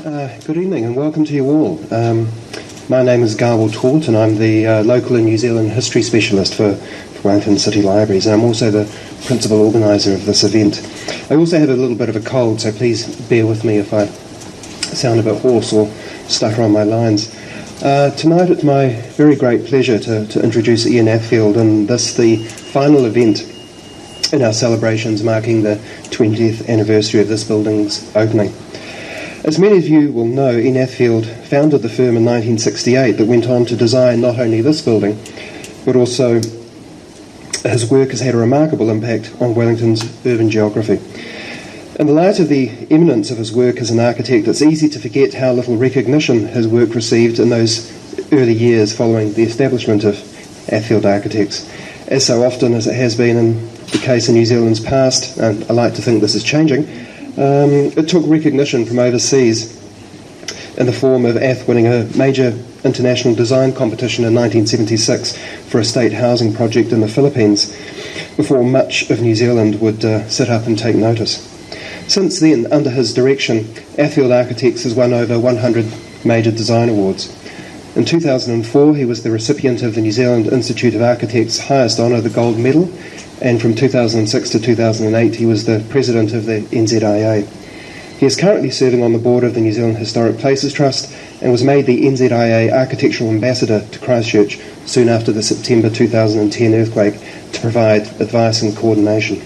Good evening and welcome to you all. My name is Garwell Tort and I'm the local and New Zealand history specialist for Wellington City Libraries, and I'm also the principal organiser of this event. I also have a little bit of a cold, so please bear with me if I sound a bit hoarse or stutter on my lines. Tonight it's my very great pleasure to introduce Ian Athfield, and this the final event in our celebrations marking the 20th anniversary of this building's opening. As many of you will know, Ian Athfield founded the firm in 1968 that went on to design not only this building, but also his work has had a remarkable impact on Wellington's urban geography. In the light of the eminence of his work as an architect, it's easy to forget how little recognition his work received in those early years following the establishment of Athfield Architects. As so often as it has been in the case in New Zealand's past, and I like to think this is changing, it took recognition from overseas in the form of Ath winning a major international design competition in 1976 for a state housing project in the Philippines, before much of New Zealand would sit up and take notice. Since then, under his direction, Athfield Architects has won over 100 major design awards. In 2004, he was the recipient of the New Zealand Institute of Architects' highest honour, the Gold Medal, and from 2006 to 2008 he was the president of the NZIA. He is currently serving on the board of the New Zealand Historic Places Trust and was made the NZIA Architectural Ambassador to Christchurch soon after the September 2010 earthquake to provide advice and coordination.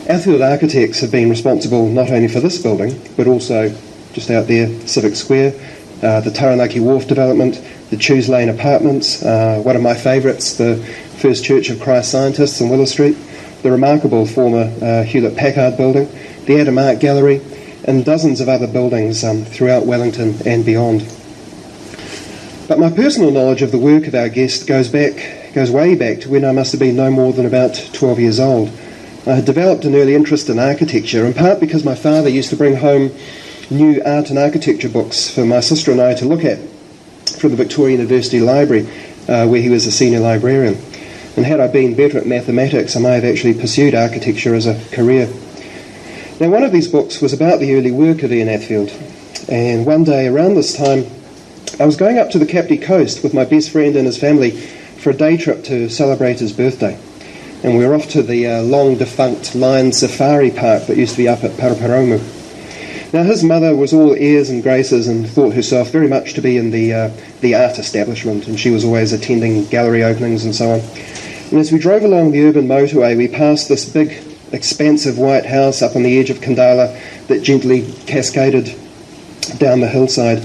Athfield Architects have been responsible not only for this building, but also just out there, Civic Square, the Taranaki Wharf development, the Chews Lane apartments, one of my favourites, the First Church of Christ Scientists in Willow Street, the remarkable former Hewlett-Packard building, the Adam Art Gallery, and dozens of other buildings throughout Wellington and beyond. But my personal knowledge of the work of our guest goes way back to when I must have been no more than about 12 years old. I had developed an early interest in architecture, in part because my father used to bring home new art and architecture books for my sister and I to look at from the Victoria University Library, where he was a senior librarian. And had I been better at mathematics, I may have actually pursued architecture as a career. Now, one of these books was about the early work of Ian Athfield, and one day around this time I was going up to the Kapiti Coast with my best friend and his family for a day trip to celebrate his birthday. And we were off to the long-defunct Lion Safari Park that used to be up at Paraparaumu. Now, his mother was all airs and graces and thought herself very much to be in the art establishment, and she was always attending gallery openings and so on. And as we drove along the urban motorway, we passed this big, expansive white house up on the edge of Kandala that gently cascaded down the hillside.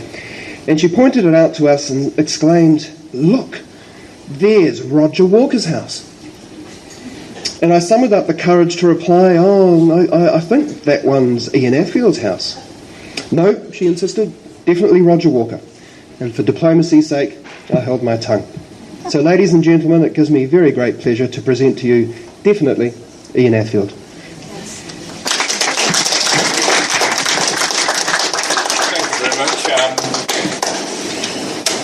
And she pointed it out to us and exclaimed, "Look, there's Roger Walker's house." And I summoned up the courage to reply, "Oh, no, I think that one's Ian Athfield's house." "No," she insisted, "definitely Roger Walker." And for diplomacy's sake, I held my tongue. So, ladies and gentlemen, it gives me very great pleasure to present to you, definitely, Ian Athfield. Thank you very much.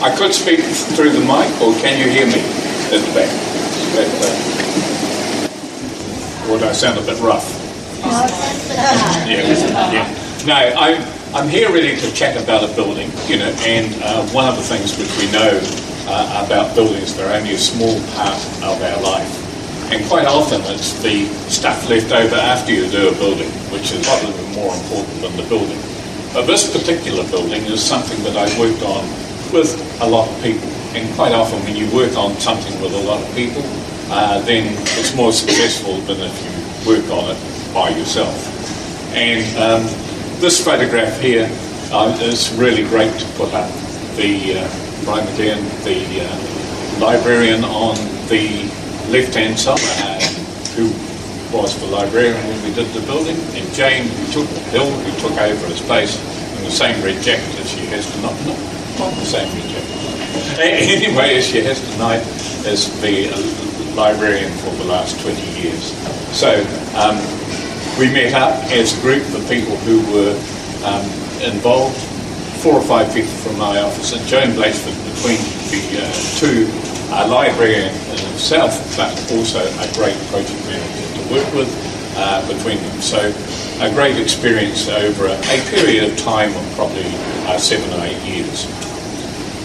I could speak through the mic, or can you hear me at the back? Or do I sound a bit rough? Yeah. No, I'm here really to chat about a building, and one of the things which we know about buildings, they're only a small part of our life. And quite often it's the stuff left over after you do a building, which is probably more important than the building. But this particular building is something that I worked on with a lot of people. And quite often when you work on something with a lot of people, then it's more successful than if you work on it by yourself. And this photograph here is really great to put up. Brian McLean, the librarian on the left-hand side, who was the librarian when we did the building, and Jane, who took over his place in the same red jacket as she has tonight. Not the same red jacket. Anyway, as she has tonight as the librarian for the last 20 years. So we met up as a group of people who were involved, 4 or 5 people from my office, and Joan Blatchford between the two, a librarian in himself, but also a great project manager to work with, between them. So a great experience over a period of time of probably 7 or 8 years.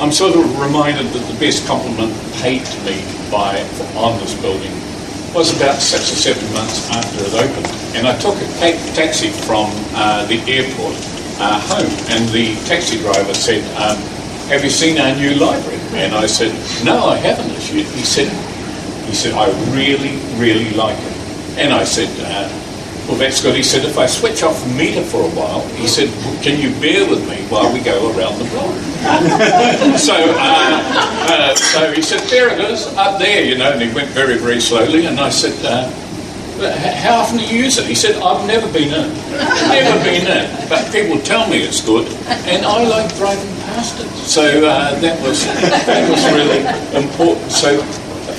I'm sort of reminded that the best compliment paid to me on this building was about 6 or 7 months after it opened. And I took a taxi from the airport home, and the taxi driver said, have you seen our new library? And I said, no, I haven't. He said, I really, really like it. And I said, well, that's good. He said, if I switch off the meter for a while, he said, can you bear with me while we go around the block? So he said, there it is, up there, and he went very, very slowly. And I said, how often do you use it? He said, I've never been in. But people tell me it's good, and I like driving past it. So that was really important. So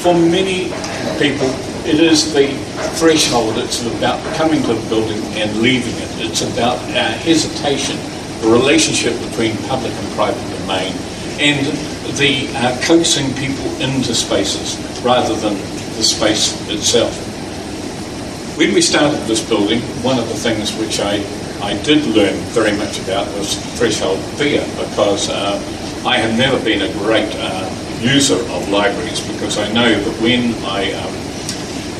for many people, it is the threshold. It's about coming to the building and leaving it. It's about hesitation, the relationship between public and private domain, and the coaxing people into spaces rather than the space itself. When we started this building, one of the things which I did learn very much about was threshold fear, because I have never been a great user of libraries, because I know that when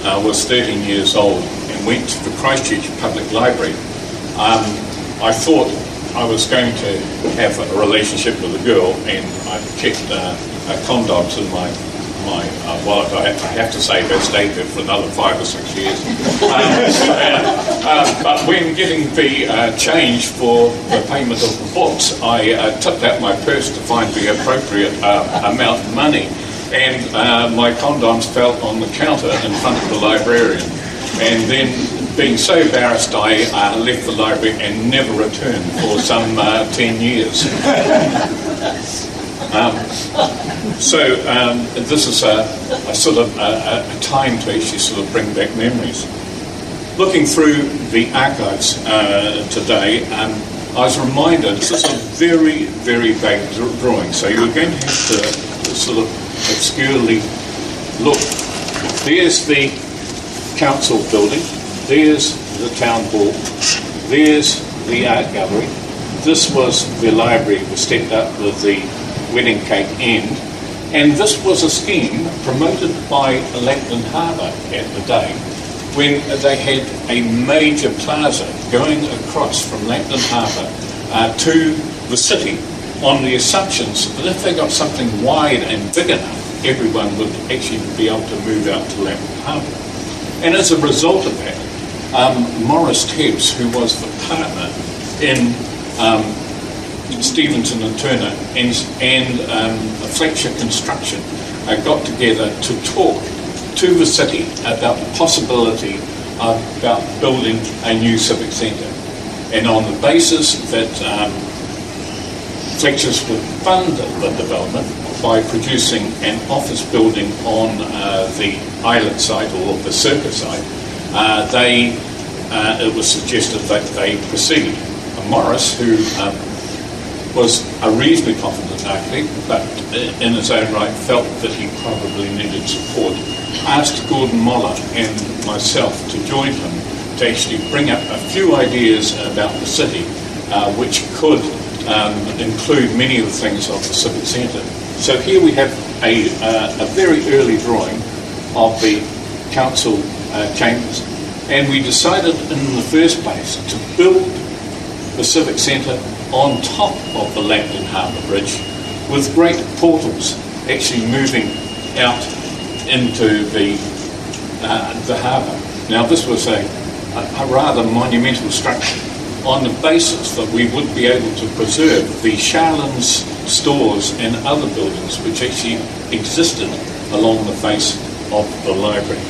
I was 13 years old and went to the Christchurch Public Library, I thought I was going to have a relationship with a girl, and I kept condoms in my wallet. I have to say they stayed there for another 5 or 6 years. But when getting the change for the payment of the books, I tipped out my purse to find the appropriate amount of money, and my condoms fell on the counter in front of the librarian. And then, being so embarrassed, I left the library and never returned for some 10 years. This is a sort of a time to actually sort of bring back memories. Looking through the archives today, I was reminded this is a very, very vague drawing, so you're going to have to sort of obscurely look. There's the council building, there's the town hall, there's the art gallery. This was the library that was stepped up with the wedding cake end, and this was a scheme promoted by Langton Harbour at the day, when they had a major plaza going across from Langton Harbour to the city, on the assumptions that if they got something wide and big enough, everyone would actually be able to move out to Langton Harbour. And as a result of that, Morris Tebbs, who was the partner in Stevenson and Turner and Fletcher Construction, got together to talk to the city about the possibility about building a new civic centre. And on the basis that Fletchers would fund the development by producing an office building on the islet site or the circus site, it was suggested that they proceed. Morris, who was a reasonably confident architect, but in his own right felt that he probably needed support, asked Gordon Moller and myself to join him to actually bring up a few ideas about the city, which could include many of the things of the Civic Centre. So here we have a very early drawing of the council chambers, and we decided in the first place to build the Civic Centre on top of the Langton Harbour Bridge, with great portals actually moving out into the harbour. Now this was a rather monumental structure on the basis that we would be able to preserve the Charlins stores and other buildings which actually existed along the face of the library.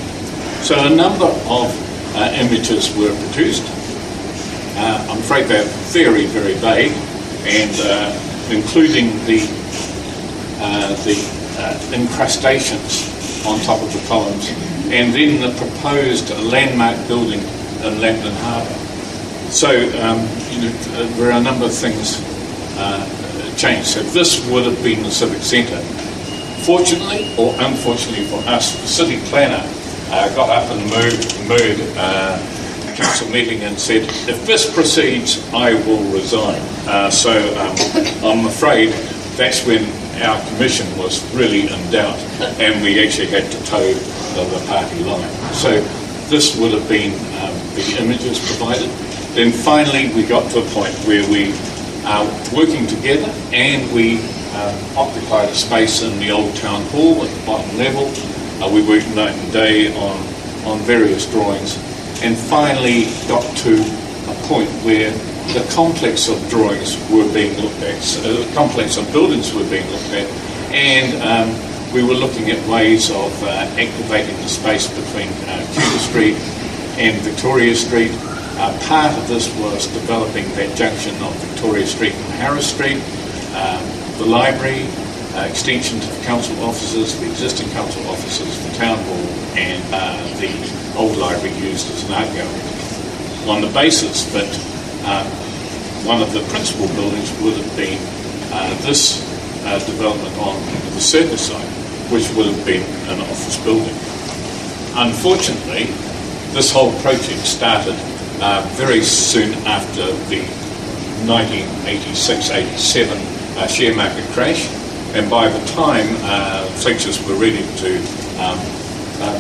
So a number of images were produced. I'm afraid they're very, very vague, and including the incrustations on top of the columns, and then the proposed landmark building in Langton Harbour. So there are a number of things changed. So this would have been the Civic Centre. Fortunately or unfortunately for us, the city planner got up in the mood council meeting and said, if this proceeds, I will resign. So I'm afraid that's when our commission was really in doubt, and we actually had to toe the party line. So this would have been the images provided. Then finally we got to a point where we are working together, and we occupied a space in the old town hall at the bottom level. We worked night and day on various drawings, and finally got to a point where the complex of drawings were being looked at, so the complex of buildings were being looked at, and we were looking at ways of activating the space between Tudor Street and Victoria Street. Part of this was developing that junction of Victoria Street and Harris Street, the library, extension to the council offices, the existing council offices, the town hall, and the old library used as an art gallery. On the basis that one of the principal buildings would have been this development on the circus side, which would have been an office building. Unfortunately, this whole project started very soon after the 1986-87 share market crash, and by the time Fletchers were ready to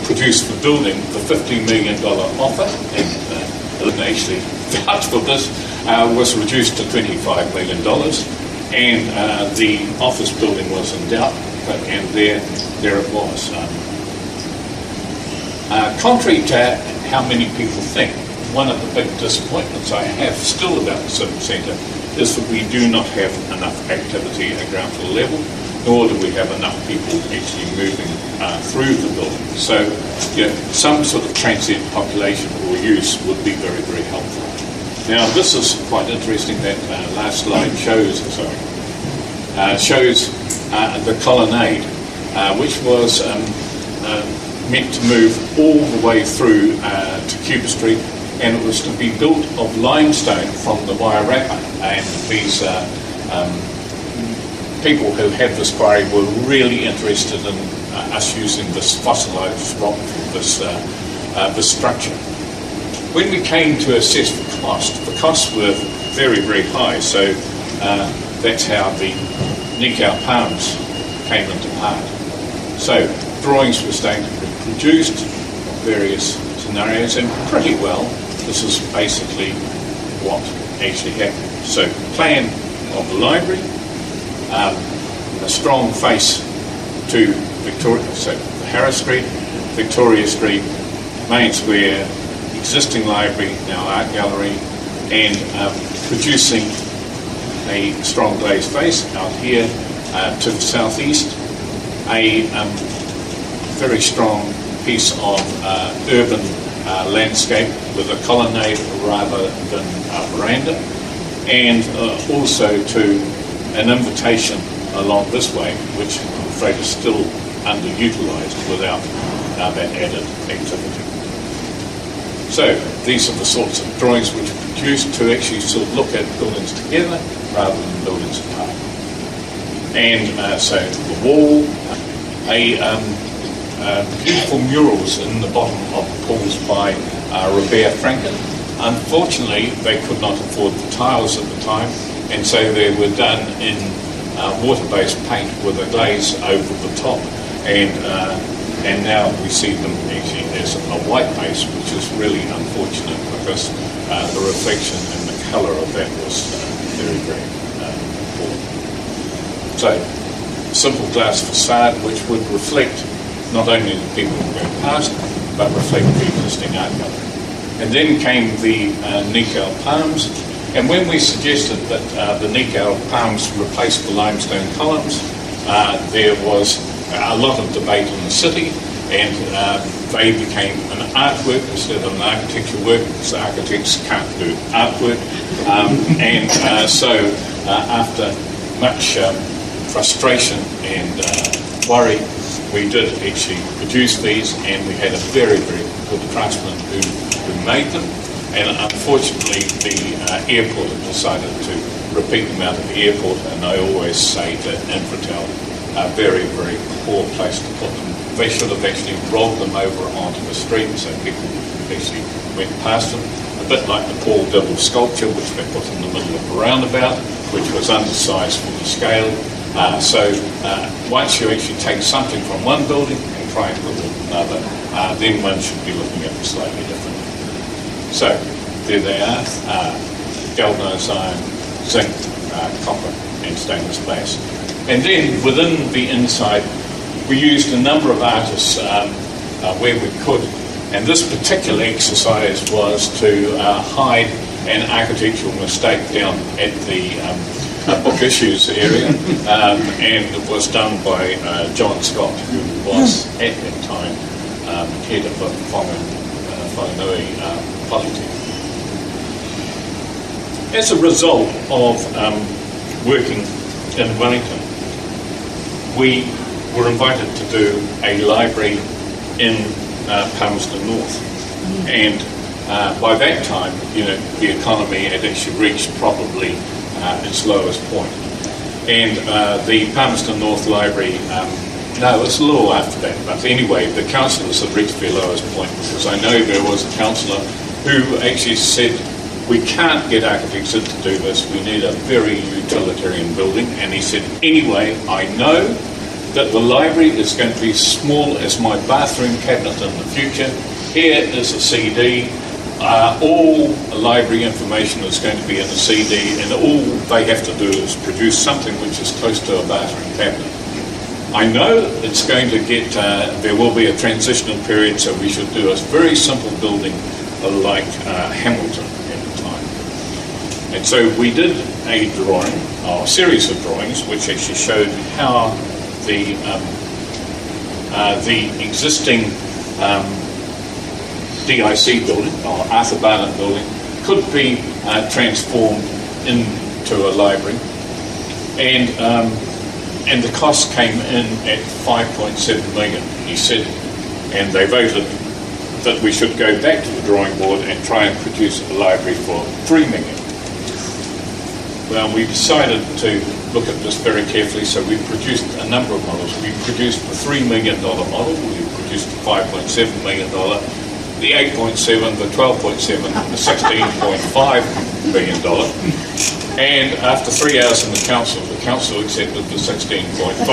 produce the building, the $15 million offer, and actually vouched for this, was reduced to $25 million, and the office building was in doubt, and there it was. Contrary to how many people think, one of the big disappointments I have still about the Civic Centre is that we do not have enough activity at ground floor level, nor do we have enough people actually moving through the building. So, some sort of transient population or use would be very, very helpful. Now, this is quite interesting. That last slide shows the colonnade, which was meant to move all the way through to Cuba Street, and it was to be built of limestone from the Wairarapa. And these people who had this quarry were really interested in us using this fossilised rock for this structure. When we came to assess the costs were very, very high, so that's how the Nikau Palms came into part. So drawings were starting to be produced of various scenarios, and pretty well this is basically what actually happened. So plan of the library, a strong face to Victoria, so the Harris Street, Victoria Street, Main Square, existing library, now art gallery, and producing a strong glazed face out here to the southeast, a very strong piece of urban landscape with a colonnade rather than a veranda, and also to an invitation along this way, which I'm afraid is still underutilised without that added activity. So these are the sorts of drawings which are produced to actually sort of look at buildings together rather than buildings apart. And so the wall, beautiful murals in the bottom of the pools by Robert Franken. Unfortunately, they could not afford the tiles at the time, and so they were done in water-based paint with a glaze over the top, and now we see them actually as a white base, which is really unfortunate because the reflection and the colour of that was very, very poor. So, simple glass facade which would reflect not only the people who go past, but reflect the existing art gallery. And then came the Nikau Palms, and when we suggested that the Nikau Palms replace the limestone columns, there was a lot of debate in the city, and they became an artwork instead of an architecture work, because architects can't do artwork. So after much frustration and worry, we did actually produce these, and we had a very, very good craftsman who made them. And unfortunately, the airport had decided to repeat them out of the airport, and I always say that Infratel, a very, very poor place to put them. They should have actually rolled them over onto the street so people actually went past them. a bit like the Paul Dibble sculpture, which they put in the middle of a roundabout, which was undersized for the scale. Once you actually take something from one building and try and put it in another, then one should be looking at it slightly different. So there they are, galvanised iron, zinc, copper and stainless glass. And then within the inside, we used a number of artists where we could. And this particular exercise was to hide an architectural mistake down at the book issues area, and it was done by John Scott, who was at that time head of the Whanganui Polytech. As a result of working in Wellington, we were invited to do a library in Palmerston North, and by that time, the economy had actually reached probably its lowest point. And the Palmerston North Library, no, it was a little after that, but anyway, the councillors had reached their lowest point, because I know there was a councillor who actually said, we can't get architects in to do this, we need a very utilitarian building. And he said, anyway, I know that the library is going to be as small as my bathroom cabinet in the future. Here is a CD. All library information is going to be in a CD, and all they have to do is produce something which is close to a bathroom cabinet. I know it's going to get, there will be a transitional period, so we should do a very simple building like Hamilton at the time. And so we did a drawing, or a series of drawings, which actually showed how the existing DIC building, or Arthur Barnett building, could be transformed into a library, and the cost came in at 5.7 million, he said, and they voted that we should go back to the drawing board and try and produce a library for 3 million. Well, we decided to look at this very carefully, so we produced a number of models. We produced the $3 million model, we produced the $5.7 million, the 8.7, the 12.7, and the $16.5 million. And after 3 hours in the council accepted the $16.5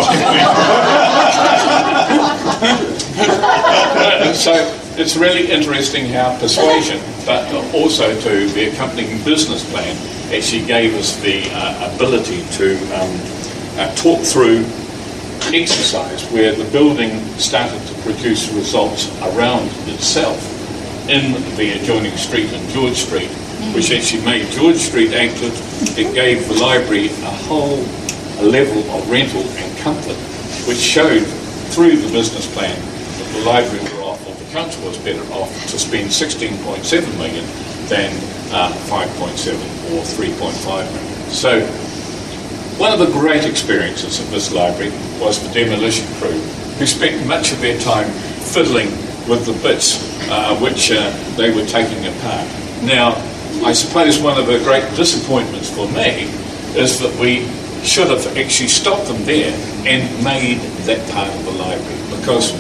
million. So it's really interesting how persuasion, but also to the accompanying business plan, actually gave us the ability to talk through exercise where the building started to produce results around itself in the adjoining street in George Street, which actually made George Street active. It gave the library a level of rental and comfort, which showed through the business plan that the library were off, or the council was better off to spend 16.7 million than 5.7 or 3.5 million. So one of the great experiences of this library was the demolition crew, who spent much of their time fiddling with the bits which they were taking apart. Now, I suppose one of the great disappointments for me is that we should have actually stopped them there and made that part of the library, because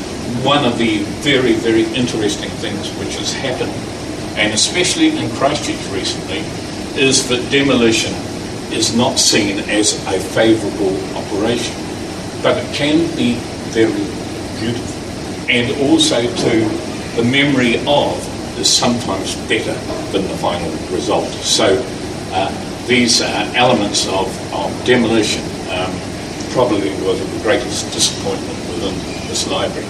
one of the very, very interesting things which has happened, and especially in Christchurch recently, is that demolition is not seen as a favourable operation, but it can be very beautiful, and also to the memory of is sometimes better than the final result. So these elements of demolition probably were the greatest disappointment within this library.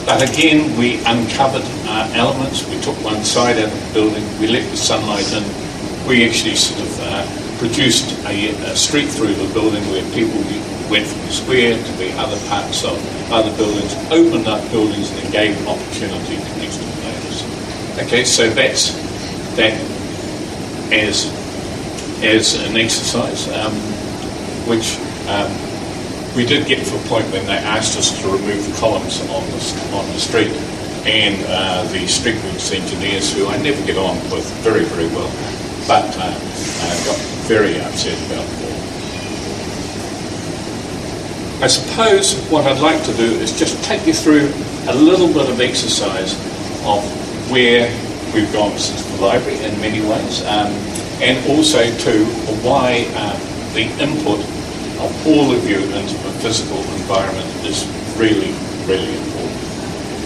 But again, we uncovered elements. We took one side out of the building, we let the sunlight in. We actually sort of produced a street through the building where people went from the square to the other parts of other buildings, opened up buildings and gave opportunity to next door neighbours. Okay, so that's that as an exercise, which we did get to a point when they asked us to remove the columns on the street, and the streetworks engineers, who I never get on with very, very well, but got very upset about it. I suppose what I'd like to do is just take you through a little bit of exercise of where we've gone since the library in many ways, and also to why the input of all of you into the physical environment is really, really important.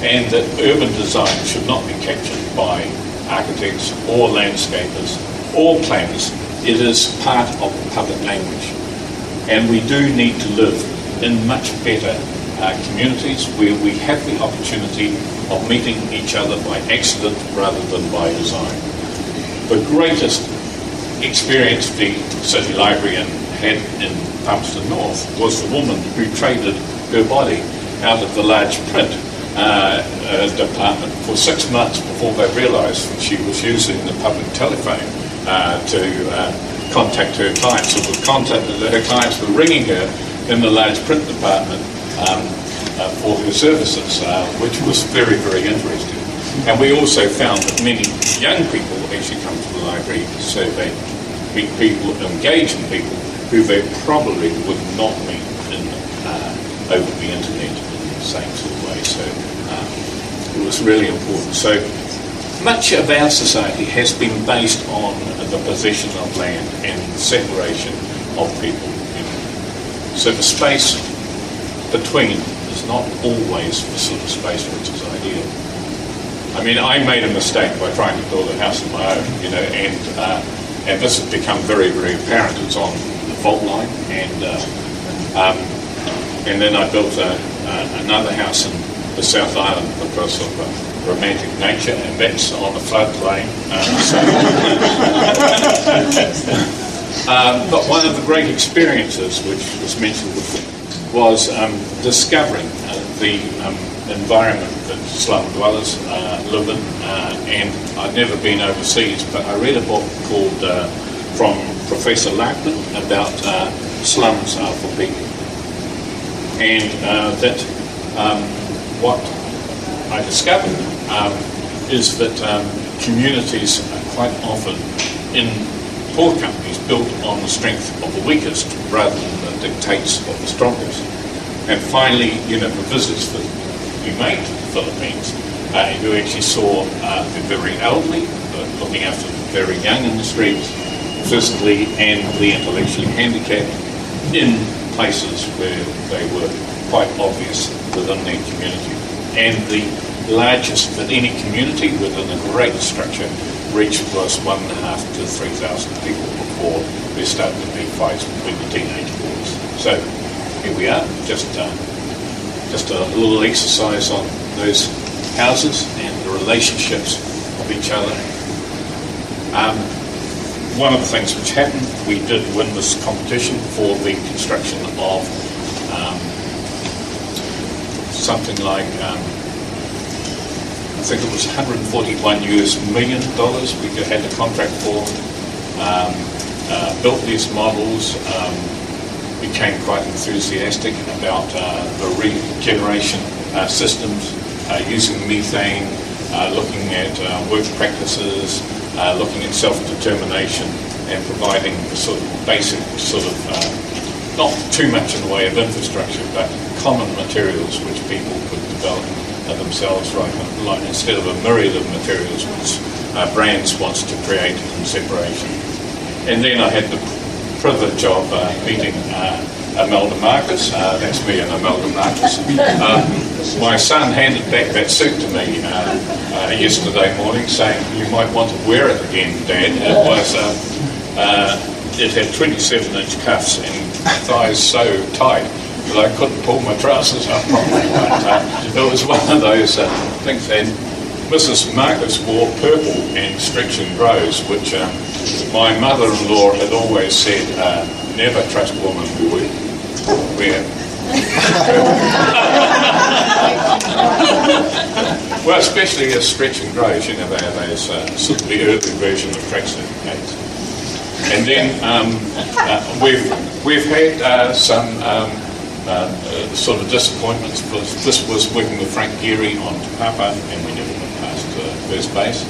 And that urban design should not be captured by architects or landscapers or planners. It is part of the public language. And we do need to live in much better communities where we have the opportunity of meeting each other by accident rather than by design. The greatest experience the City Library had in Palmerston North was the woman who traded her body out of the large print department for 6 months before they realised that she was using the public telephone to contact her clients. Her clients were ringing her in the large print department for her services, which was very, very interesting. And we also found that many young people actually come to the library so they meet people, engage in people who they probably would not meet over the internet in the same sort of way. So it was really important. So much of our society has been based on the possession of land and the separation of people. So the space between is not always the sort of space which is ideal. I mean, I made a mistake by trying to build a house of my own, and this has become very, very apparent. It's on the fault line, and then I built another house in the South Island because of romantic nature, and that's on the floodplain. But one of the great experiences, which was mentioned before, was discovering the environment that slum dwellers live in. And I'd never been overseas, but I read a book called from Professor Larkin about slums are for people. And that what I discovered is that communities are quite often in poor companies built on the strength of the weakest rather than the dictates of the strongest. And finally, the visits that we made to the Philippines, you actually saw the very elderly looking after the very young in the streets, physically and the intellectually handicapped, in places where they were quite obvious within their community. And the largest that any community within a great structure reached was 1,500 to 3,000 people before there started to be fights between the teenage boys. So here we are, just a little exercise on those houses and the relationships of each other. One of the things which happened, we did win this competition for the construction of something like, I think it was $141 million we had the contract for, built these models, became quite enthusiastic about the regeneration systems, using methane, looking at work practices, looking at self-determination, and providing the sort of basic not too much in the way of infrastructure, but common materials which people could develop themselves, like instead of a myriad of materials which brands wants to create in separation. And then I had the privilege of meeting Imelda Marcus. That's me and Imelda Marcus. My son handed back that suit to me yesterday morning, saying, "You might want to wear it again, Dad." It had 27-inch cuffs and thighs so tight that I couldn't pull my trousers up properly. But it was one of those things. And Mrs. Marcus wore purple and stretching grows, which my mother-in-law had always said, never trust women who wear. Well, especially as stretching grows, they have those sort of the early version of tracksuit coats. And then we've had some sort of disappointments. This was working with Frank Geary on Te Papa, and we never got past first base.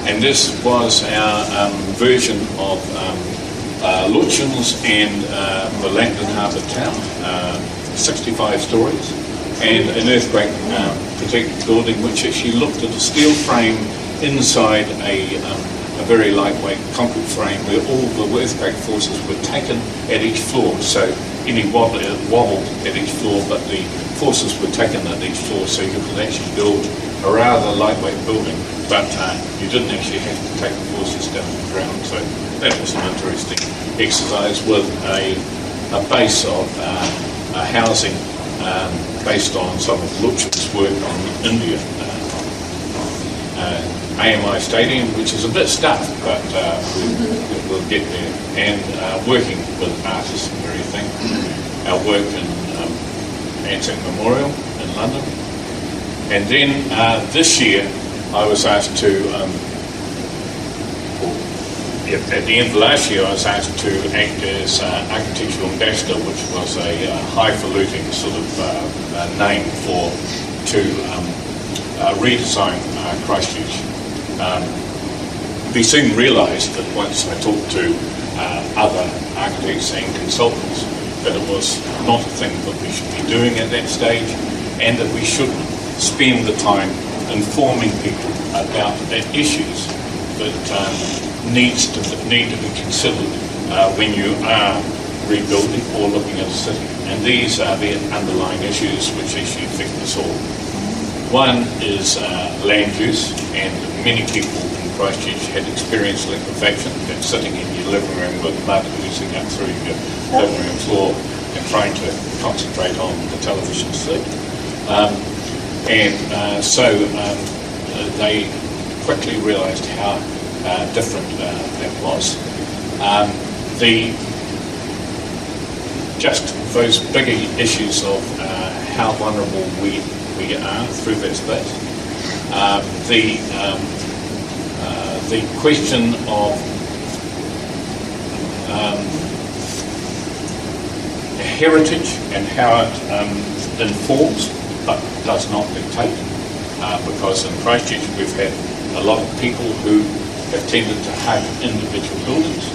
And this was our version of Lutyens and the Langton Harbour Town, 65 stories, and an earthquake protected building which actually looked at a steel frame inside a very lightweight concrete frame where all the earthquake forces were taken at each floor. So any wobbled at each floor, but the forces were taken at each floor, so you could actually build a rather lightweight building, but you didn't actually have to take the forces down to the ground. So that was an interesting exercise with a base of housing based on some of Luch's work on India. AMI Stadium, which is a bit stuffed, but we'll get there. And working with artists and everything. Our work in Anzac Memorial in London. And then this year, I was asked to, at the end of last year, I was asked to act as architectural ambassador, which was a highfalutin sort of name to redesign Christchurch. We soon realised that once I talked to other architects and consultants that it was not a thing that we should be doing at that stage, and that we should spend the time informing people about the issues that need to be considered when you are rebuilding or looking at a city. And these are the underlying issues which actually affect us all. One is land use, and many people in Christchurch had experienced liquefaction, that sitting in your living room with mud oozing up through your living room floor and trying to concentrate on the television set. So they quickly realised how different that was. Just those bigger issues of how vulnerable we are through that space. The question of heritage and how it informs but does not dictate, because in Christchurch we've had a lot of people who have tended to hug individual buildings,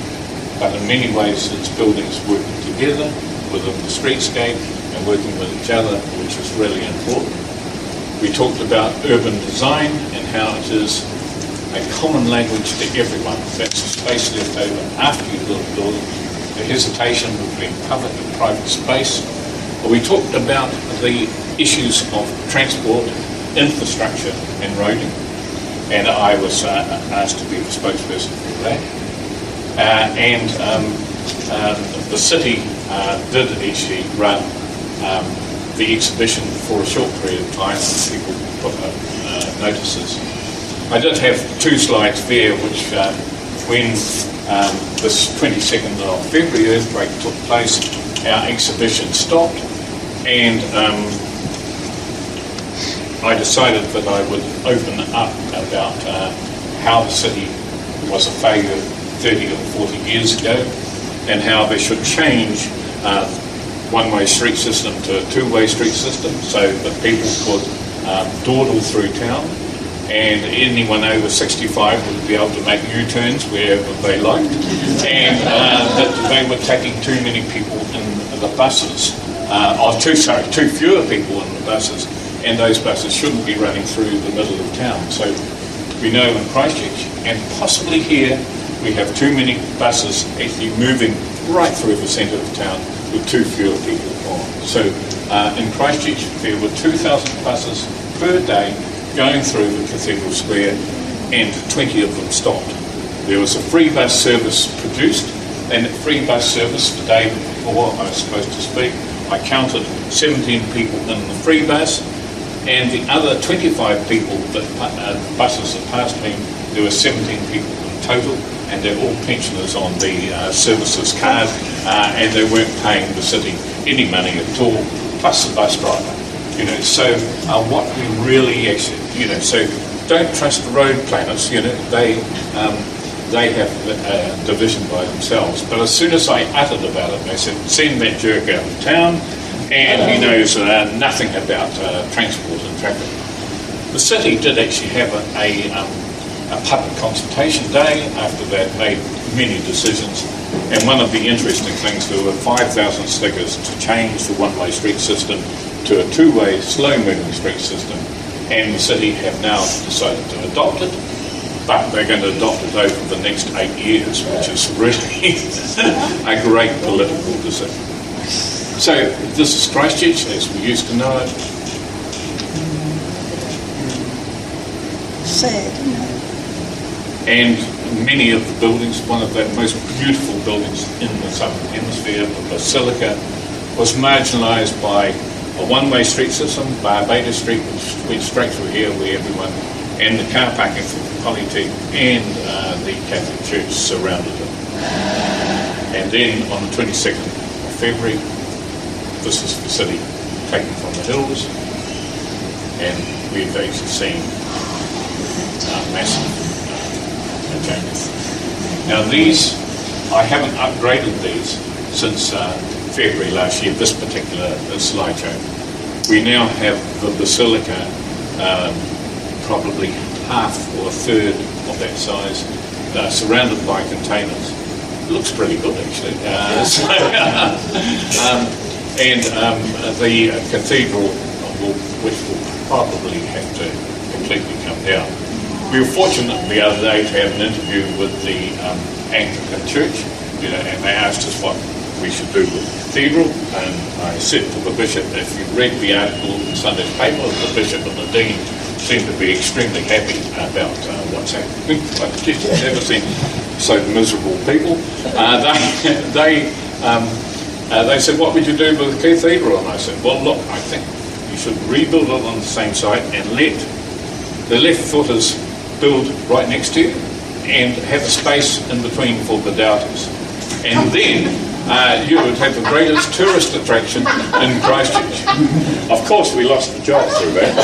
but in many ways it's buildings working together within the streetscape and working with each other, which is really important. We talked about urban design and how it is a common language to everyone. That's a space left over after you build a building, the hesitation between public and private space. We talked about the issues of transport, infrastructure and roading, and I was asked to be the spokesperson for that. The city did actually run the exhibition for a short period of time, and people put up notices. I did have two slides there, which when this 22nd of February earthquake took place, our exhibition stopped, and I decided that I would open up about how the city was a failure 30 or 40 years ago, and how they should change one-way street system to a two-way street system so that people could dawdle through town, and anyone over 65 would be able to make U-turns wherever they liked, and that they were taking too many people in the buses, too fewer people in the buses, and those buses shouldn't be running through the middle of town. So we know in Christchurch, and possibly here, we have too many buses actually moving right through the centre of town with too fewer people on. So in Christchurch, there were 2,000 buses per day going through the Cathedral Square, and 20 of them stopped. There was a free bus service produced, and that free bus service, the day before I was supposed to speak, I counted 17 people in the free bus, and the other 25 people that buses that passed me, there were 17 people in total, and they're all pensioners on the services card, and they weren't paying the city any money at all, plus the bus driver. So what we really actually, so don't trust the road planners. They have a division by themselves. But as soon as I uttered about it, they said, send that jerk out of town, and he knows nothing about transport and traffic. The city did actually have a public consultation day after that, made many decisions, and one of the interesting things, there were 5,000 stickers to change the one-way street system to a two-way slow-moving street system, and the city have now decided to adopt it, but they're going to adopt it over the next 8 years, which is really a great political decision. So this is Christchurch as we used to know it. Sad, isn't it? And many of the buildings, one of the most beautiful buildings in the Southern Hemisphere, the Basilica, was marginalised by a one-way street system, Barbados Street, which went straight through here where everyone, and the car parking for the Polytech and the Catholic Church surrounded it. And then on the 22nd of February, this is the city taken from the hills, and we've actually seen massive changes. Now these, I haven't upgraded these since February last year, this particular slideshow. We now have the Basilica probably half or a third of that size, surrounded by containers. It looks pretty good actually. The cathedral, which will probably have to completely come down. We were fortunate the other day to have an interview with the Anglican Church, and they asked us what we should do with the cathedral, and I said to the bishop, if you read the article in Sunday's paper, the bishop and the dean seem to be extremely happy about what's happening. I've just never seen so miserable people. They said, what would you do with the cathedral? And I said, well, look, I think you should rebuild it on the same site and let the left-footers build right next to you and have a space in between for the doubters. And then you would have the greatest tourist attraction in Christchurch. Of course, we lost the job through that.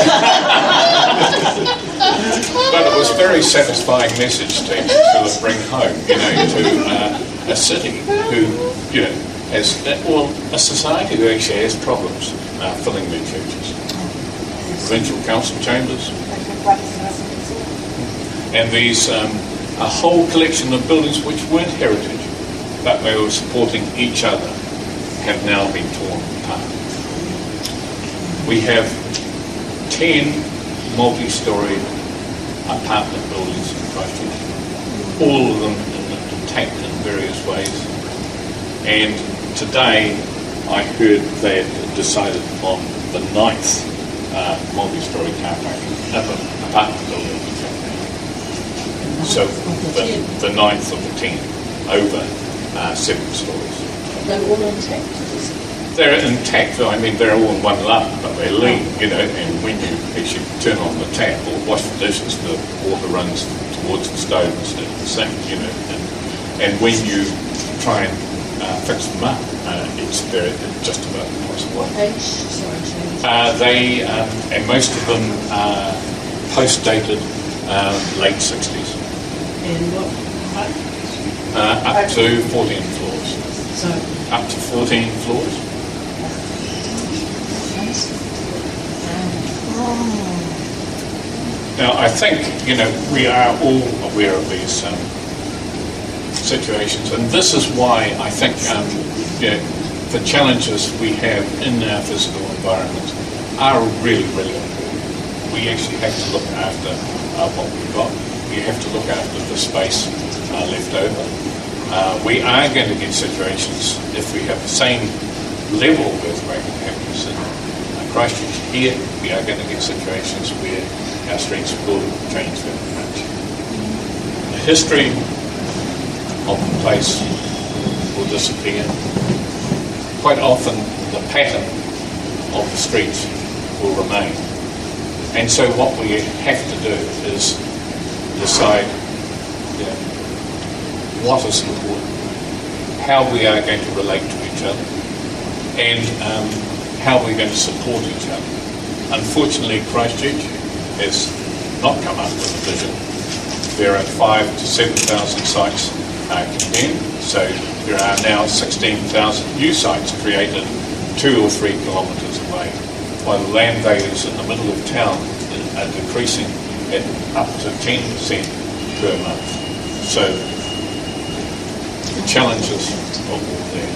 But it was a very satisfying message to sort of bring home, to a city who, has, a society who actually has problems filling their churches. Provincial council chambers. And these, a whole collection of buildings which weren't heritage, but they were supporting each other, have now been torn apart. We have 10 multi-storey apartment buildings in Christchurch, all of them intact in various ways. And today I heard they had decided on the 9th multi-storey car parking apartment building. So the 9th of the 10 over 7 stories. They're all intact? They're intact, I mean they're all in one lump, but they're lean, and when you actually turn on the tap or wash the dishes, the water runs towards the stove instead of the sink, and when you try and fix them up, it's just about impossible. What age? Sorry, and most of them are post-dated late 60s. and what height? Up to 14 floors. So Up to 14 floors. Now, I think, we are all aware of these situations, and this is why I think the challenges we have in our physical environment are really, really important. We actually have to look after what we've got. We have to look after the space left over. We are going to get situations, if we have the same level of earthquake happens in Christchurch here, we are going to get situations where our streets will change very much. The history of the place will disappear. Quite often the pattern of the streets will remain. And so what we have to do is decide what is important, how we are going to relate to each other, and how we're going to support each other. Unfortunately, Christchurch has not come up with a vision. There are 5,000 to 7,000 sites condemned, so there are now 16,000 new sites created 2 or 3 kilometres away, while the land values in the middle of town are decreasing at up to 10% per month. So the challenges are all there.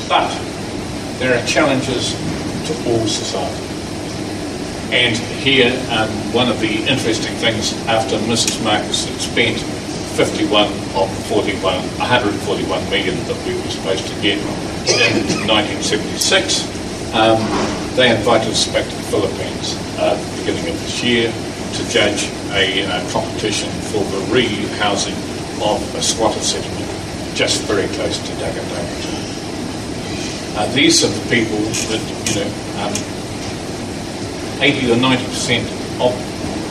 But there are challenges to all society. And here, one of the interesting things, after Mrs. Marcus had spent 51 of 141 million that we were supposed to get in 1976, they invited us back to the Philippines at the beginning of this year to judge a competition for the re-housing of a squatter settlement just very close to Dagatanga. These are the people that, 80 or 90% of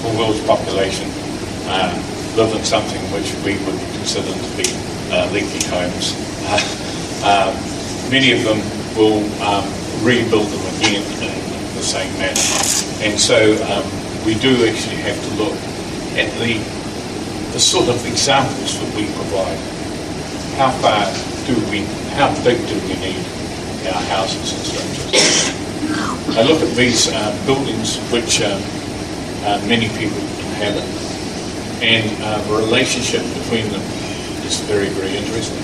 the world's population live in something which we would consider to be leaky homes. Many of them will rebuild them again in the same manner. And so we do actually have to look at the sort of examples that we provide. How big do we need our houses and structures? I look at these buildings which many people inhabit, and the relationship between them is very, very interesting.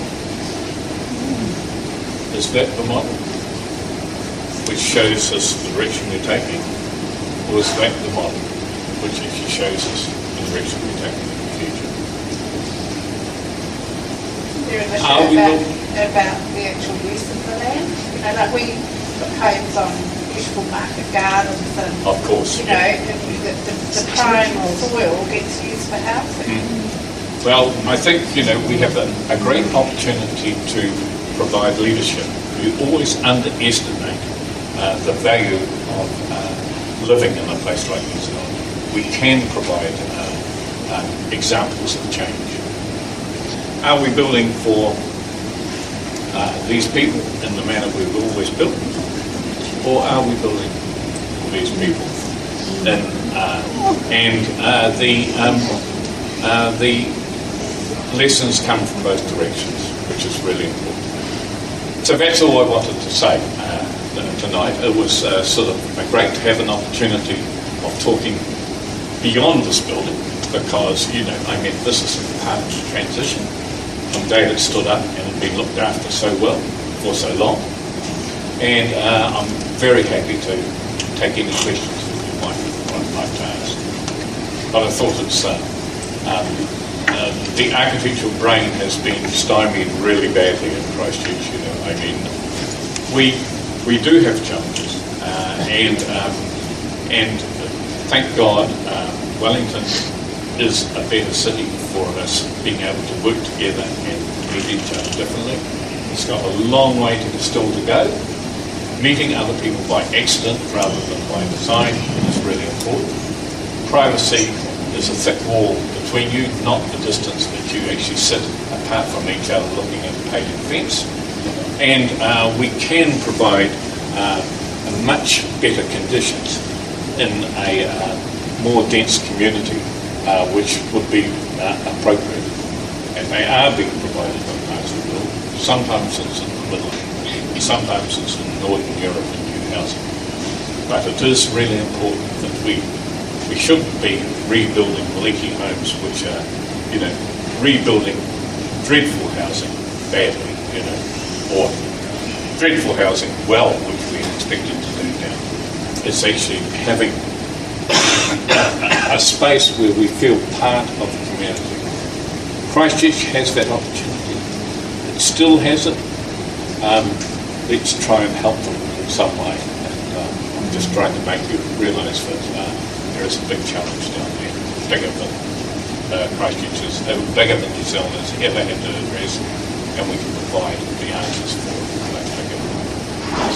Is that the model which shows us the direction we're taking, or is that the model which actually shows us the direction we're taking in the future? There is about the actual use of the land. Like we put homes on beautiful market gardens and, of course, the prime soil gets used for housing. Well, I think, we have a great opportunity to provide leadership. We always underestimate the value of living in a place like New Zealand. We can provide examples of change. Are we building for these people in the manner we've always built? Or are we building for these people? The lessons come from both directions, which is really important. So that's all I wanted to say tonight. It was sort of great to have an opportunity of talking beyond this building, because, this is a part of the transition from day that stood up and had been looked after so well for so long. And I'm very happy to take any questions that you might like to ask. But I thought it's the architectural brain has been stymied really badly in Christchurch. We do have challenges, and thank God Wellington is a better city for us being able to work together and meet each other differently. It's got a long way still to go. Meeting other people by accident rather than by design is really important. Privacy is a thick wall between you, not the distance that you actually sit apart from each other looking at the painted fence. And we can provide much better conditions in a more dense community, which would be appropriate. And they are being provided by parts of the world. Sometimes it's in the middle. Sometimes it's in Northern Europe in new housing. But it is really important that we shouldn't be rebuilding leaky homes, which are, rebuilding dreadful housing badly, or dreadful housing well, which we expected to do now. It's actually having a space where we feel part of the community. Christchurch has that opportunity. It still has it. Let's try and help them in some way. And I'm just trying to make you realise that there is a big challenge down there, bigger than Christchurch is, bigger than New Zealand has ever had to address, and we can provide the answers for that bigger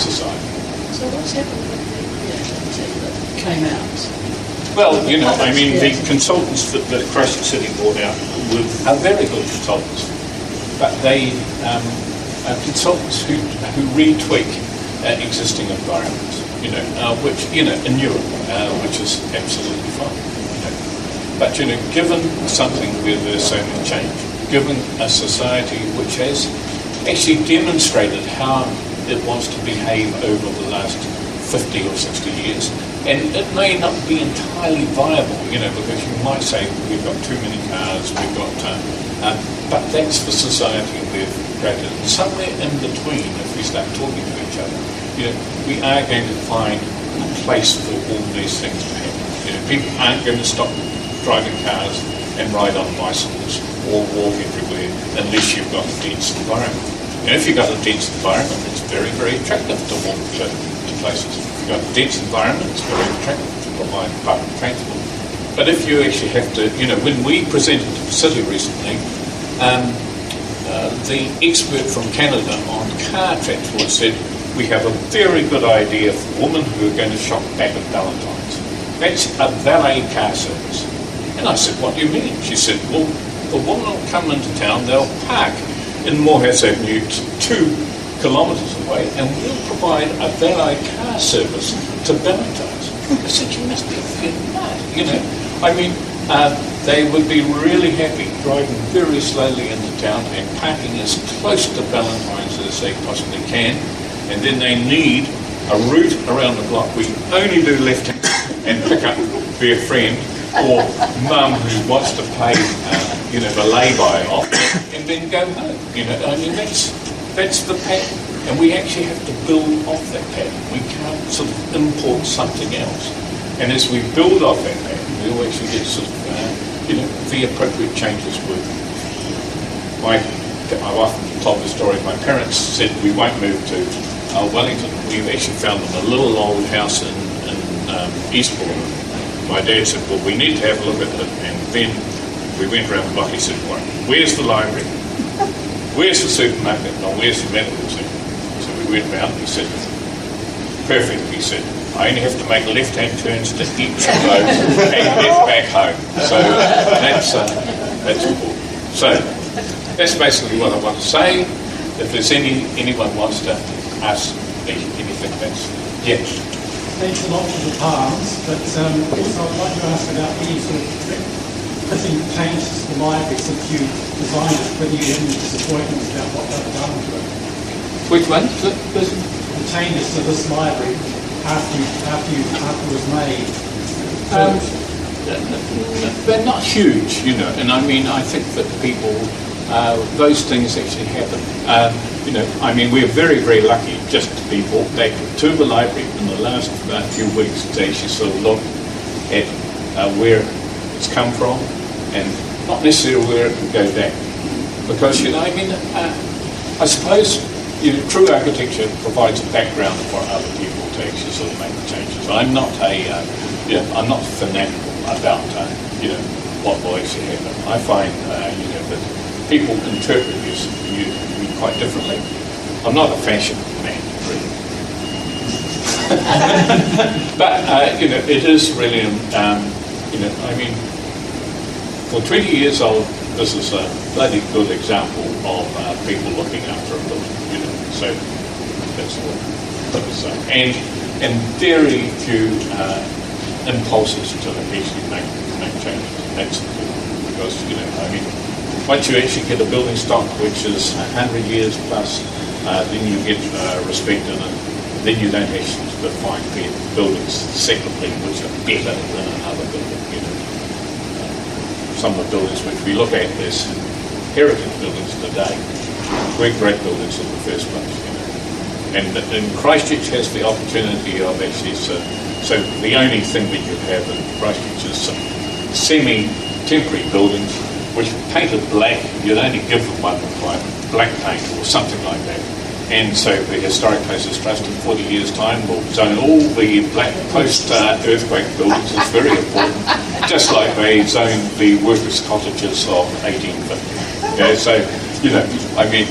society. So what's happened with the activity that came out? Well, the consultants that the Christchurch City brought out are very good consultants, but they are consultants who retweak existing environments, which, in Europe, which is absolutely fine. But, given something where there's so much change, given a society which has actually demonstrated how it wants to behave over the last 50 or 60 years, and it may not be entirely viable, because you might say we've got too many cars, we've got, but that's the society we've created. And somewhere in between, if we start talking to each other, we are going to find a place for all these things to happen. You know, people aren't going to stop driving cars and ride on bicycles or walk everywhere unless you've got a dense environment. And if you've got a dense environment, it's very, very attractive to walk to places. If you've got a dense environment, it's very attractive to provide public transport. But if you actually have to, you know, when we presented to the city recently, the expert from Canada on car transport said, we have a very good idea for women who are going to shop back at Valentine's. That's a valet car service. And I said, what do you mean? She said, well, the women will come into town, they'll park in Morehouse Avenue 2 kilometres away, and we'll provide a valet car service to Valentine's. I said, you must be fucking mad, you know. I mean, they would be really happy driving very slowly into town and parking as close to Valentine's as they possibly can, and then they need a route around the block where you only do left-hand and pick up their friend or mum who wants to pay, you know, the lay-by off, and then go home. You know, I mean, that's the pattern, and we actually have to build off that pattern. We can't sort of import something else, and as we build off that pattern, we'll actually get sort of, you know, the appropriate changes with. I've often told the story. My parents said we won't move to Wellington. We've actually found them a little old house in Eastbourne. My dad said, well, we need to have a look at it. And then we went around the block. He said, well, where's the library? Where's the supermarket? No, where's the medical centre? So we went round. He said, perfect. He said, I only have to make left-hand turns to each of those and get back home. So that's important. So that's basically what I want to say. If there's anyone wants to ask me anything, that's Thanks a lot for the Palms, but also I'd like to ask about any sort of pressing changes to the library since you designed it, whether you had any disappointments about what they've done to it. Which one? The changes to this library after it was made. They're not huge, you know, and I mean, I think that people, those things actually happen. You know, I mean, we're very, very lucky just to be brought back to the library in the last few weeks to actually sort of look at where it's come from and not necessarily where it can go back. Because, you know, I mean, I suppose, you know, true architecture provides a background for other people to actually sort of make the changes. I'm not I'm not fanatical about, you know, what will actually happen. I find, you know, that people interpret this quite differently. I'm not a fashion man, really. But, you know, it is really, you know, I mean, for 20 years old, this is a bloody good example of people looking after a building, you know, so that's what I say. And very few impulses to actually make changes. That's important because, you know, I mean, once you actually get a building stock which is 100 years plus, then you get respect in it. Then you don't actually find buildings separately which are better than another building. You know, some of the buildings which we look at as heritage buildings today were great buildings in the first place. You know, and Christchurch has the opportunity of actually so the only thing that you have in Christchurch is some semi-temporary buildings which are painted black. You'd only give them one requirement, black paint or something like that. And so the Historic Places Trust in 40 years' time will zone all the black post-earthquake buildings. It's very important, just like they zoned the workers' cottages of 1850. Okay, so, you know, I mean,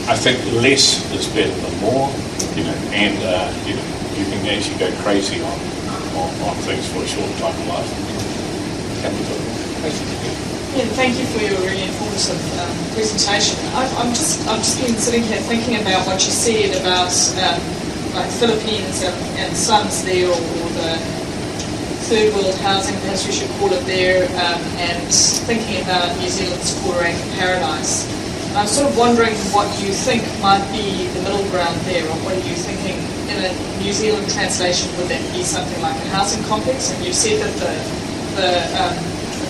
I think less is better than more, you know, and, you know, you can actually go crazy on things for a short time of life. Yeah, thank you for your really informative presentation. I've just been sitting here thinking about what you said about like Philippines and slums there, or the third world housing, as we should call it there, and thinking about New Zealand's quarter-acre paradise. And I'm sort of wondering what you think might be the middle ground there, or what are you thinking in a New Zealand translation? Would that be something like a housing complex? And you said that the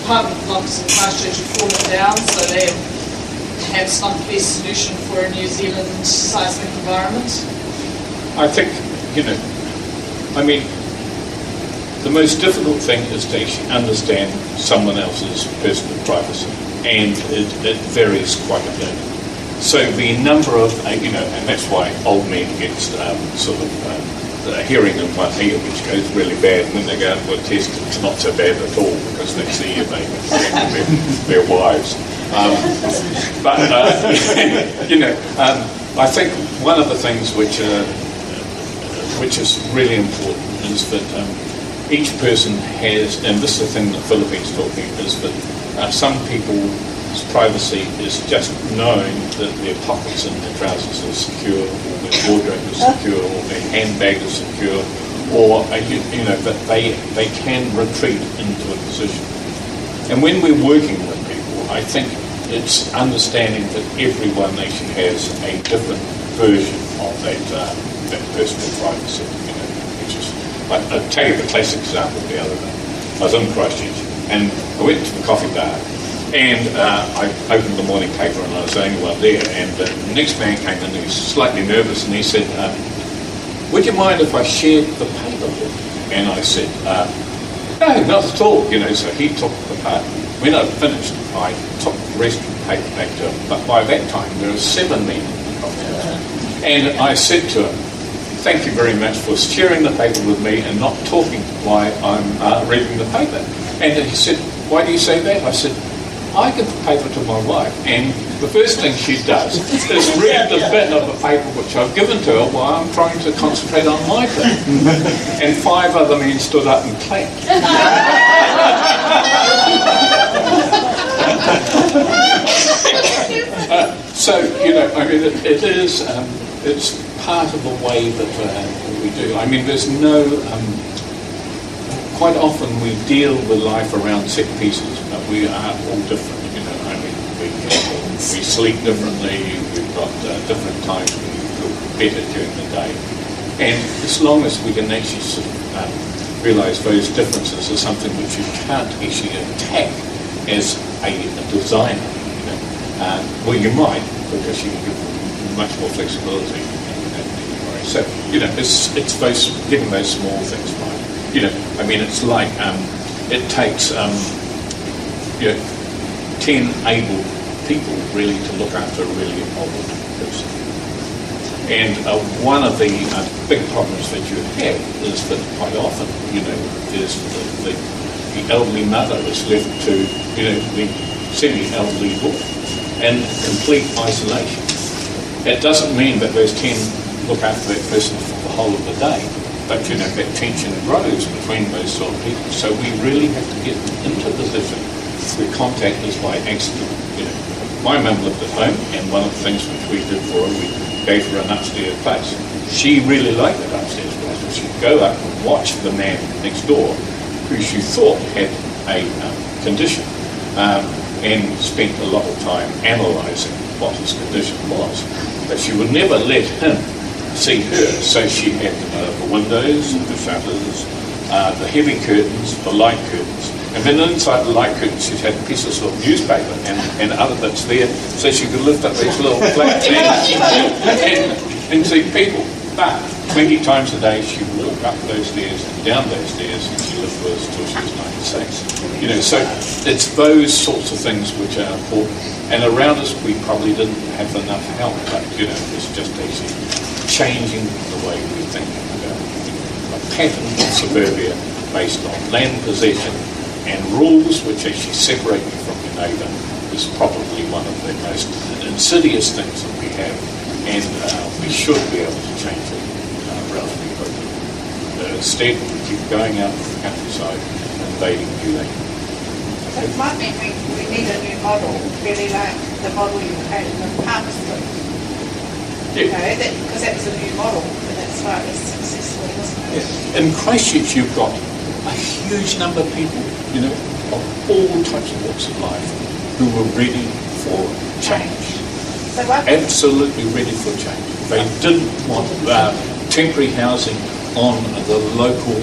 apartment blocks in Christchurch have fallen down, so they perhaps not the best solution for a New Zealand seismic environment? I think, you know, I mean, the most difficult thing is to actually understand someone else's personal privacy, and it varies quite a bit. So the number of, and that's why old men get a hearing in one ear, which goes really bad, and when they go into a test, it's not so bad at all, because that's the ear they protect their wives. I think one of the things which is really important is that each person has, and this is the thing that Philippine's talking, is that some people's privacy is just knowing that their pockets and their trousers are secure, or their wardrobe is secure, or their handbag is secure, or that they can retreat into a position. And when we're working with people, I think it's understanding that everyone actually has a different version of that personal privacy. Which is, I'll tell you the classic example the other day. I was in Christchurch, and I went to the coffee bar, and I opened the morning paper, and I was the only one there, and the next man came in, he was slightly nervous, and he said, would you mind if I shared the paper with you? And I said, no, not at all, so he took the part. When I finished, I took the rest of the paper back to him, but by that time there were 7 men in the coffee bar. And I said to him, thank you very much for sharing the paper with me and not talking while I'm reading the paper. And he said, why do you say that? I said, I give the paper to my wife, and the first thing she does is read the bit of the paper which I've given to her while I'm trying to concentrate on my bit. And 5 other men stood up and clapped. It is, it's part of the way that we do. I mean, there's no, quite often we deal with life around set pieces, but we are all different, we sleep differently, we've got different times when we feel better during the day. And as long as we can actually realise those differences as something which you can't actually attack as a designer, well, you might, because you give them much more flexibility. So, it's those, getting those small things right. It's like it takes 10 able people really to look after a really old person. And one of the big problems that you have is that quite often, there's the elderly mother is left to, the semi-elderly daughter, and complete isolation. It doesn't mean that those 10 look after that person for the whole of the day, but that tension grows between those sort of people. So we really have to get into a position where contact is by accident. My mum lived at home, and one of the things which we did for her, we gave her an upstairs place. She really liked that upstairs place, but she'd go up and watch the man next door, who she thought had a condition, and spent a lot of time analysing what his condition was. But she would never let him see her, so she had the windows, the shutters, the heavy curtains, the light curtains, and then inside the light curtains she had pieces of newspaper and other bits there, so she could lift up these little flat things and see people. But 20 times a day she would walk up those stairs and down those stairs, and she lived with us till she was 96. So it's those sorts of things which are important. And around us we probably didn't have enough help, but it's just actually changing the way we think about a pattern of suburbia based on land possession and rules which actually separate you from your neighbour is probably one of the most insidious things that we have, and we should be able to change it relatively quickly. Instead, we keep going out to the countryside and invading new land. It might mean we need a new model, really like the model you had in Palmerston. Yeah. Because that was a new model, and that's why it was successful, wasn't it? Yeah. In Christchurch, you've got a huge number of people, of all types of walks of life, who were ready for change. So absolutely ready for change. They didn't want temporary housing on the local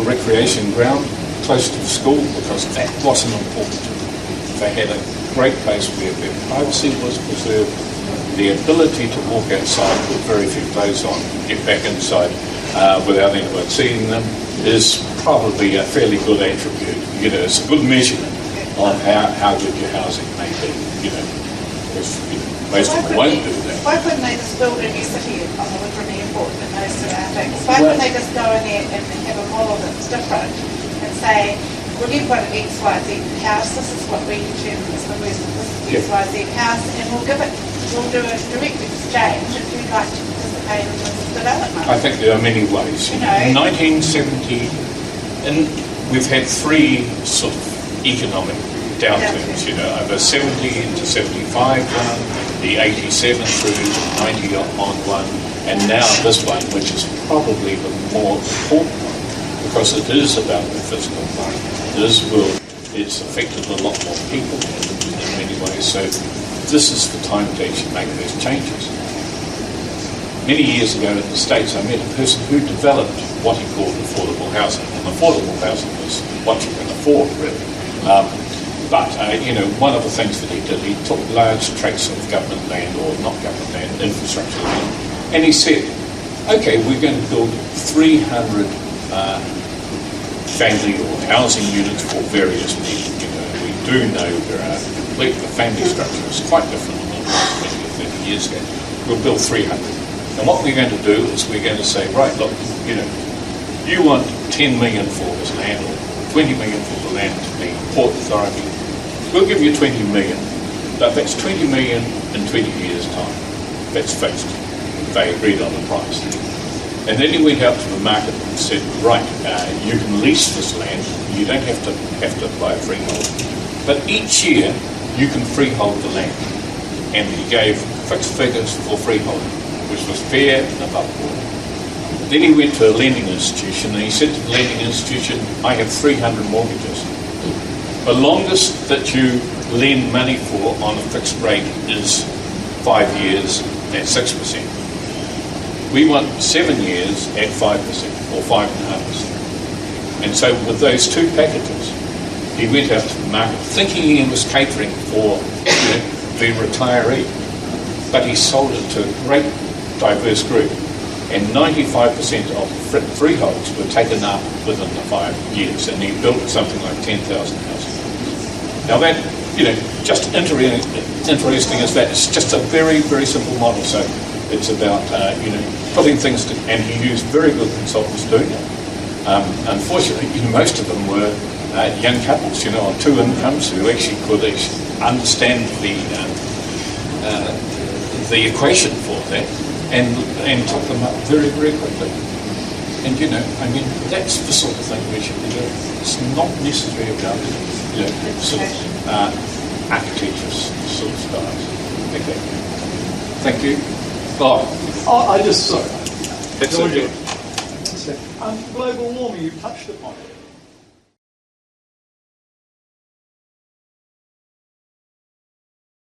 recreation ground close to the school, because that wasn't important to them. They had a great place where their privacy was preserved, the ability to walk outside with very few clothes on, get back inside, without anyone seeing them is probably a fairly good attribute. You know, it's a good measurement of how good your housing may be. You know, if most people won't do that. Why couldn't they just build a new city on the Wellington Airport that goes to our things? Why couldn't they just go in there and have a model that's different and say, well, you've got an XYZ house, this is what we determine as the worst of this XYZ house, and we'll do a direct exchange if you'd like to participate in this development. I think there are many ways. You know, in 1970, and we've had three sort of economic downturns, you know, over 70 into 75 one, the 87 through 90 on one, and now this one, which is probably the more important one, because it is about the physical part. It's affected a lot more people in many ways, so this is the time to actually make those changes. Many years ago in the States, I met a person who developed what he called affordable housing, and affordable housing was what you can afford, really. But you know, one of the things that he did, he took large tracts of government land, or not government land, infrastructure land, and he said, okay, we're going to build 300 family or housing units for various people. You know, we do know the family structure is quite different than it was 20 or 30 years ago. We'll build 300. And what we're going to do is we're going to say, right, look, you know, you want 10 million for this land, or 20 million for the land to be Port Authority. We'll give you 20 million, but that's 20 million in 20 years' time. That's fixed. They agreed on the price. And then he went out to the market and said, right, you can lease this land. You don't have to buy a freehold. But each year, you can freehold the land. And he gave fixed figures for freehold, which was fair and above board. Then he went to a lending institution, and he said to the lending institution, I have 300 mortgages. The longest that you lend money for on a fixed rate is 5 years at 6%. We want 7 years at 5% or 5.5%. And so with those two packages, he went out to the market thinking he was catering for the retiree. But he sold it to a great diverse group. And 95% of freeholds were taken up within the 5 years. And he built something like 10,000 houses. Now that, you know, just interesting as that, it's just a very, very simple model. So it's about, you know, putting things to, and he used very good consultants doing it. Unfortunately, you know, most of them were young couples, you know, on two incomes who actually could understand the equation for that and took them up very, very quickly. And, you know, I mean, that's the sort of thing we should be doing. It's not necessarily about, you know, sort of architecture sort of styles. Okay. Thank you. I just, sorry. It's okay. Global warming, you touched upon it.